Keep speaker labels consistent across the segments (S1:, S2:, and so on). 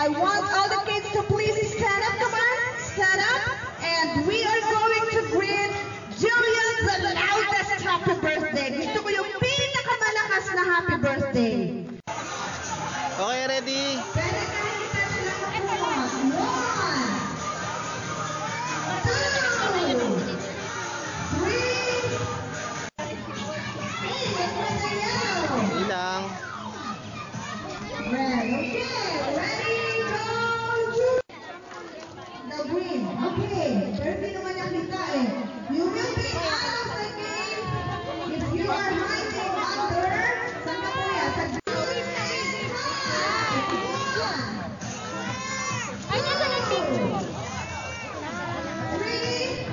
S1: I want all the kids to please stand up. Come on, stand up. And we are going to greet Julian the loudest happy birthday. Gusto ko yung pinakamalakas na happy birthday.
S2: Okay, ready?
S1: Pwede kahit kita sila kapos. 1, 2, 3. Hey, what's the yellow?
S2: Ilang.
S1: Red, okay. Ready, go, Julian. The green, okay. Birthday naman nakita eh. You will be asked again if you are hiding under. Saan ka po yan? Sa Julian.
S3: Ay, nasa nag-picture.
S1: 3,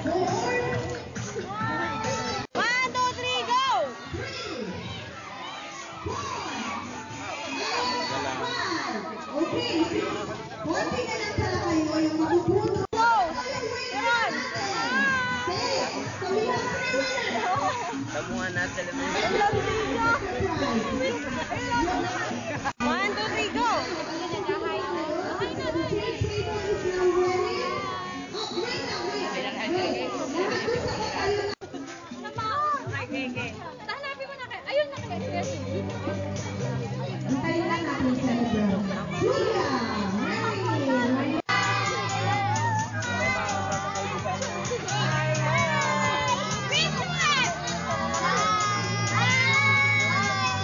S1: 4,
S3: 1, 2, 3, go!
S1: 5. Okay, konti na lang pala kayo yung mapupuno.
S3: Go!
S1: Run! Okay, so we have 3 winners.
S2: Tamuhan natin.
S3: I love you. 1, 2, 3, go! Hanapin mo na kayo. Ayun na kayo.
S1: Antayin lang natin siya ni Bro. Julia! Mary!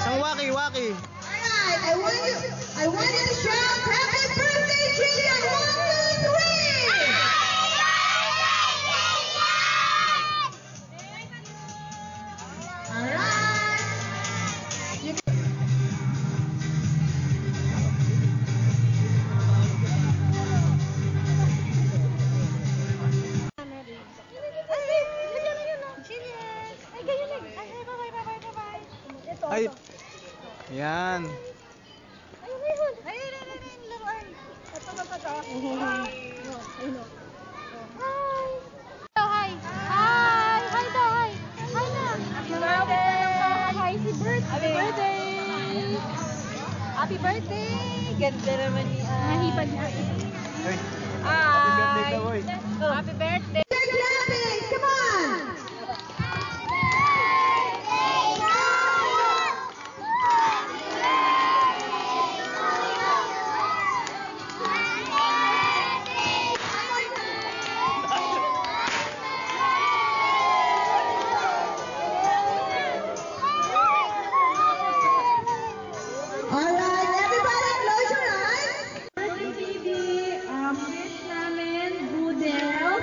S2: Isang waki-waki.
S1: Alright, I want you to shout happy birthday, Julia! 1, 2, 3! Alright! You can...
S2: Ay. Yan.
S3: Ayun, laruan. Ito. Hi. Hi daw, hi. Hi na. Happy birthday. Hi, si Bert. Happy birthday. Happy birthday. Ganda naman ni Mahibad na.
S2: Ay.
S3: Happy
S2: birthday daw, oy.
S3: Happy birthday.
S1: They're clapping! Come on! Alright, everybody close your eyes.
S4: Birthday baby, wish namin Budel.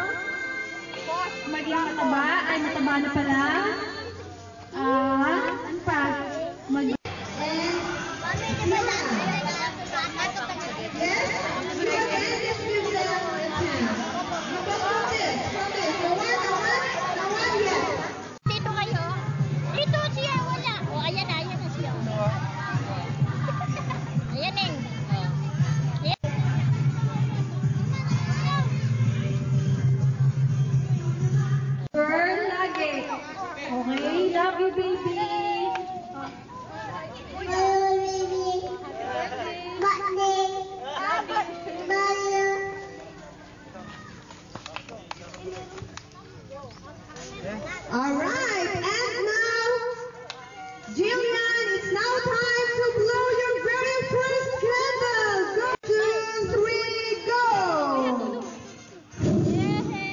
S4: Maging mataba, ay mataba na pala. Ano pa?
S1: And yes, you again this gives them a chance. How about this? The one, yes.
S3: Dito kayo? Dito siya, wala. O, ayan na siya. Ayan eh.
S4: Girl, lagi. Okay, love you baby.
S1: Alright, and now, Jillian, it's now time to blow your very first candle. Go, 2, 3, go!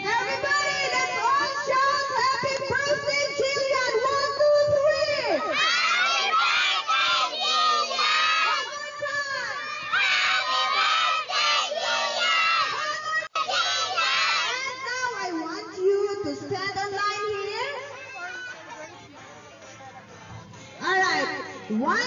S1: Everybody, let's all shout happy birthday, Jillian! 1, 2, 3!
S3: Happy birthday, Julia!
S1: One more time!
S3: Happy birthday, Julia!
S1: And now I want you to stand on line here. Alright, 1,